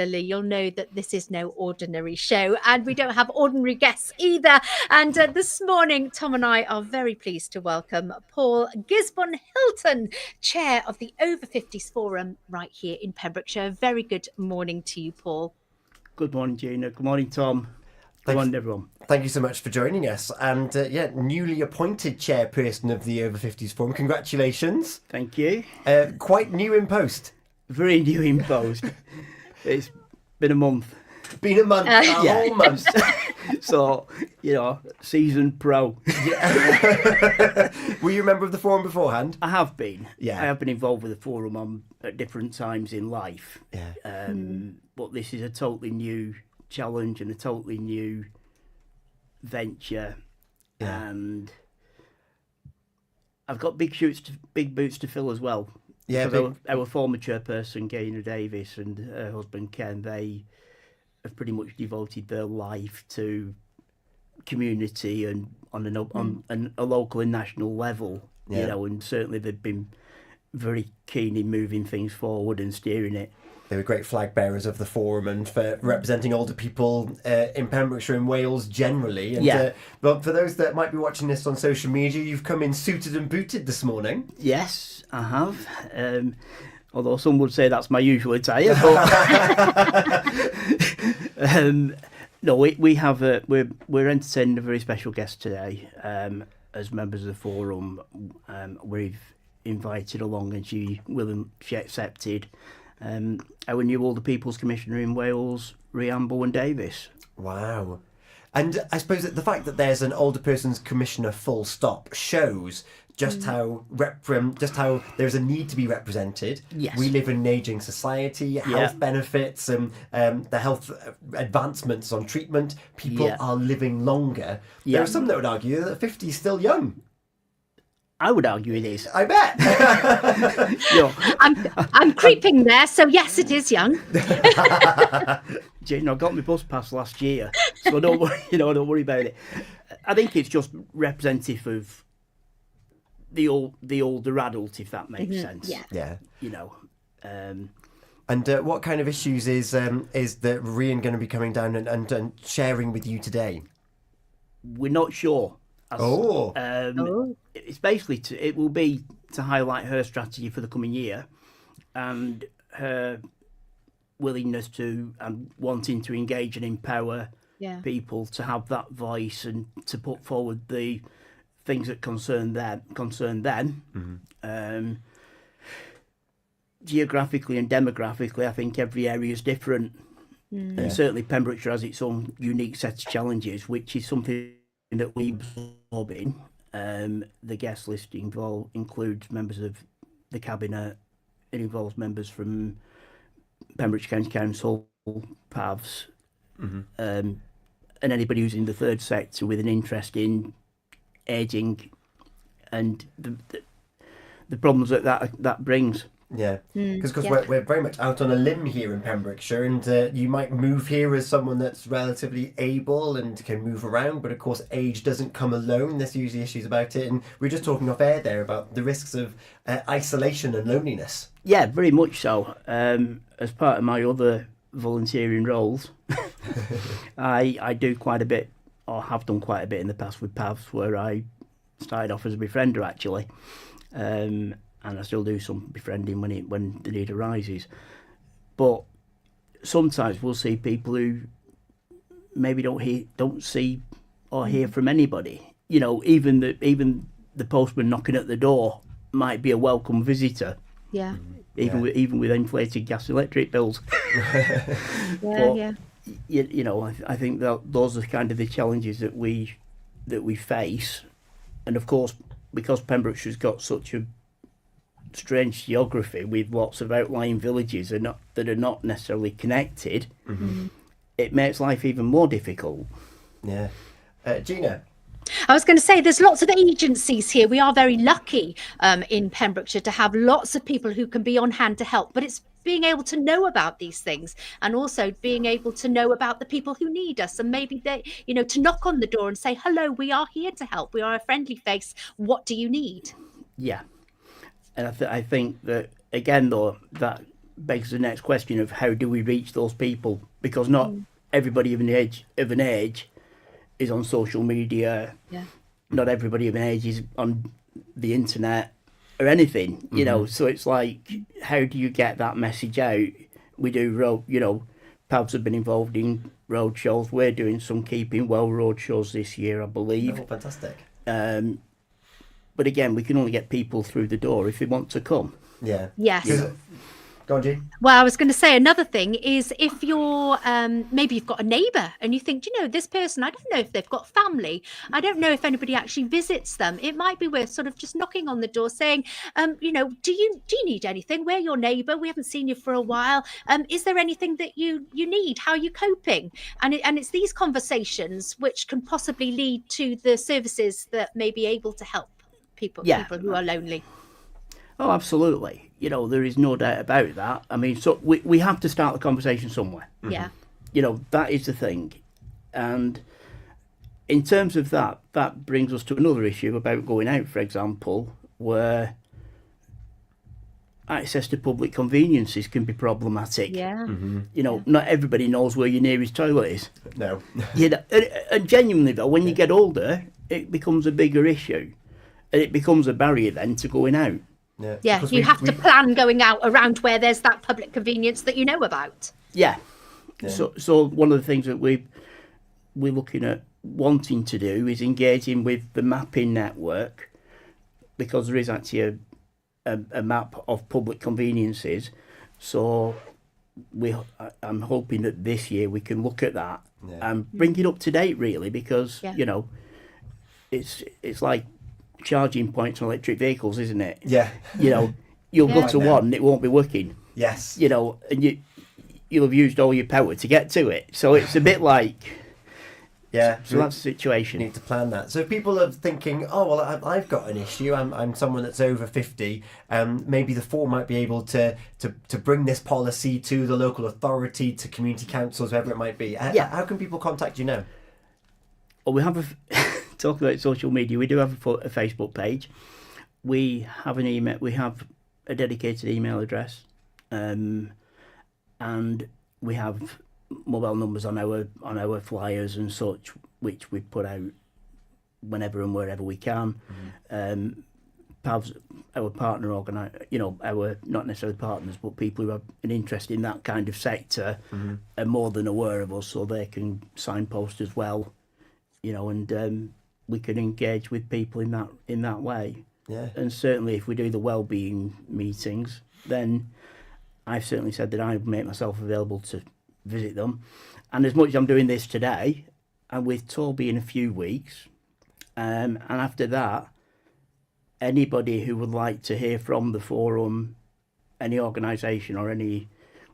you'll know that this is no ordinary show, and we don't have ordinary guests either. And this morning, Tom and I are very pleased to welcome Paul Gisborne-Hilton, Chair of the Over 50s Forum right here in Pembrokeshire. Very good morning to you, Paul. Good morning, Gina. Good morning, Tom. Good morning, everyone. Thank you so much for joining us. And newly appointed chairperson of the Over 50s Forum. Congratulations. Thank you. Quite new in post. Very new in post. It's been a month. Been a month, whole month. So, seasoned pro. Were you a member of the forum beforehand? I have been. Yeah. I have been involved with the forum at different times in life. Yeah. But this is a totally new challenge and a totally new venture. Yeah. And I've got big boots to fill as well. Yeah, because our former chairperson, Gina Davis, and her husband, Ken, they have pretty much devoted their life to community and on a local and national level, and certainly they've been very keen in moving things forward and steering it. They were great flag bearers of the forum and for representing older people in Pembrokeshire and Wales generally. And, but for those that might be watching this on social media, you've come in suited and booted this morning. Yes, I have. Although some would say that's my usual attire. But no, we're entertaining a very special guest today. As members of the forum, we've invited along, and she accepted. Our new Older People's Commissioner in Wales, Rhian Bowen-Davies. Wow. And I suppose that the fact that there's an older person's commissioner full stop shows just how there's a need to be represented. Yes. We live in an ageing society, health benefits and the health advancements on treatment. People are living longer. There are some that would argue that 50 is still young. I would argue it is. I bet. I'm creeping there, so yes, it is young. I got my bus pass last year, so don't worry about it. I think it's just representative of the older adult, if that makes sense. Yeah. And what kind of issues is that Rhian going to be coming down and sharing with you today? We're not sure. It's basically it will be to highlight her strategy for the coming year and her willingness to and wanting to engage and empower people to have that voice and to put forward the things that concern them. Mm-hmm. Geographically and demographically, I think every area is different, and certainly Pembrokeshire has its own unique set of challenges, which is something that we absorb in. The guest list includes members of the cabinet. It involves members from Pembrokeshire County Council, PAVs, and anybody who's in the third sector with an interest in ageing and the problems that brings. Yeah, because we're very much out on a limb here in Pembrokeshire, and you might move here as someone that's relatively able and can move around, but of course age doesn't come alone. There's usually issues about it, and we were just talking off air there about the risks of isolation and loneliness. Yeah, very much so. As part of my other volunteering roles, I do quite a bit, or have done quite a bit in the past with PAVs, where I started off as a befriender actually. And I still do some befriending when the need arises. But sometimes we'll see people who maybe don't see or hear from anybody. Even the postman knocking at the door might be a welcome visitor. Yeah. Even with inflated gas and electric bills. I think that those are kind of the challenges that we face, and of course because Pembrokeshire's got such a strange geography with lots of outlying villages that are not necessarily connected, it makes life even more difficult. Yeah. Gina? I was going to say there's lots of agencies here. We are very lucky in Pembrokeshire to have lots of people who can be on hand to help, but it's being able to know about these things and also being able to know about the people who need us, and maybe they, to knock on the door and say, hello, we are here to help. We are a friendly face. What do you need? Yeah. And I think that, again, though, that begs the next question of how do we reach those people? Because not everybody of an age is on social media. Yeah. Not everybody of an age is on the internet or anything, you know. So it's like, how do you get that message out? We do road, you know, pubs have been involved in road shows. We're doing some Keeping Well road shows this year, I believe. Oh, fantastic. But again, we can only get people through the door if they want to come. Yeah. Yes. Go on, G. Well, I was going to say another thing is if you're maybe you've got a neighbour and you think, "Do you know, this person, I don't know if they've got family. I don't know if anybody actually visits them. It might be worth sort of just knocking on the door saying, you know, do you need anything? We're your neighbour. We haven't seen you for a while. Is there anything that you need? How are you coping?" And it's these conversations which can possibly lead to the services that may be able to help people who are lonely. Oh, absolutely. You know, there is no doubt about that. I mean, so we have to start the conversation somewhere. Yeah. You know, that is the thing. And in terms of that, that brings us to another issue about going out, for example, where access to public conveniences can be problematic. Yeah. You know, not everybody knows where your nearest toilet is. No. You know, and genuinely, though, when you get older, it becomes a bigger issue. And it becomes a barrier then to going out. Yeah, you have to plan going out around where there's that public convenience that you know about. Yeah. So one of the things that we're looking at wanting to do is engaging with the mapping network, because there is actually a map of public conveniences. So I'm hoping that this year we can look at that and bring it up to date, really, because you know, it's like charging points on electric vehicles, isn't it? Yeah. You know, you'll go to one and it won't be working. Yes. You know, and you'll have used all your power to get to it. So it's a bit like... Yeah. So that's the situation. You need to plan that. So if people are thinking, oh, well, I've got an issue. I'm someone that's over 50. Maybe the forum might be able to bring this policy to the local authority, to community councils, whoever it might be. How can people contact you now? Well, we have talk about social media. We do have a Facebook page. We have an email. We have a dedicated email address, and we have mobile numbers on our flyers and such, which we put out whenever and wherever we can. PAV's our partner our not necessarily partners, but people who have an interest in that kind of sector are more than aware of us, so they can signpost as well. You know, and we can engage with people in that way. Yeah. And certainly if we do the wellbeing meetings, then I've certainly said that I make myself available to visit them. And as much as I'm doing this today, I'm with Toby in a few weeks. And after that, anybody who would like to hear from the forum, any organisation or any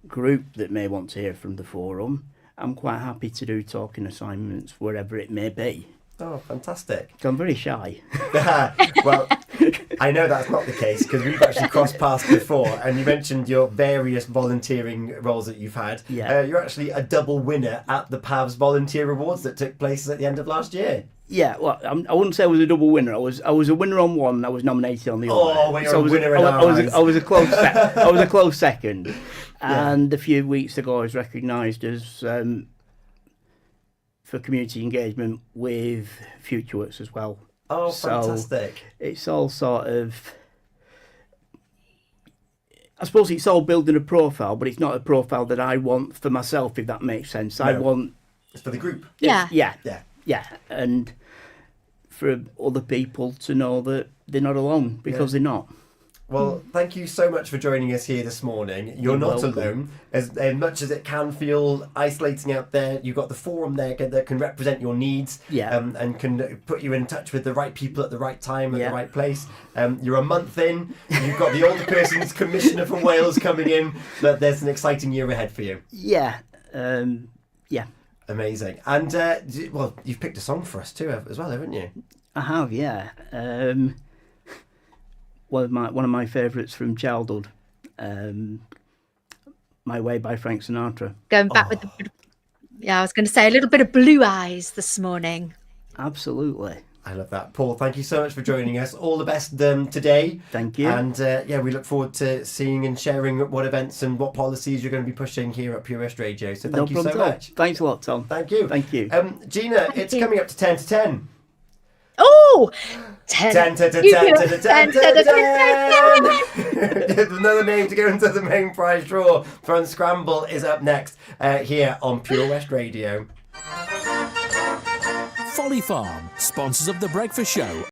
group that may want to hear from the forum, I'm quite happy to do talking assignments wherever it may be. Oh, fantastic. So I'm very shy. Well, I know that's not the case because we've actually crossed paths before, and you mentioned your various volunteering roles that you've had. Yeah. You're actually a double winner at the PAVS Volunteer Awards that took place at the end of last year. Yeah, well, I wouldn't say I was a double winner. I was a winner on one, and I was nominated on the other. Oh, well, you're a winner in our eyes. I was a close I was a close second. And a few weeks ago, I was recognised as for community engagement with FutureWorks as well. Oh, so fantastic. It's all sort of... I suppose it's all building a profile, but it's not a profile that I want for myself, if that makes sense. No. I want... It's for the group. Yeah. Yeah. And for other people to know that they're not alone, because they're not. Well, thank you so much for joining us here this morning. You're not welcome. Alone. As much as it can feel isolating out there, you've got the forum there that can represent your needs and can put you in touch with the right people at the right time, at the right place. You're a month in. You've got the Older Persons Commissioner from Wales coming in. But there's an exciting year ahead for you. Yeah. Amazing. And, well, you've picked a song for us too as well, haven't you? I have, yeah. One of my favourites from childhood, My Way by Frank Sinatra. Going back I was going to say a little bit of Blue Eyes this morning. Absolutely. I love that. Paul, thank you so much for joining us. All the best today. Thank you. And we look forward to seeing and sharing what events and what policies you're going to be pushing here at Pure West Radio. So thank you so much. Thanks a lot, Tom. Thank you. Thank you. Gina, it's coming up to 10 to 10. Oh, 10 to 10 to 10 to 10. Another name to go into the main prize draw. Fun Scramble is up next here on Pure West Radio. Folly Farm, sponsors of The Breakfast Show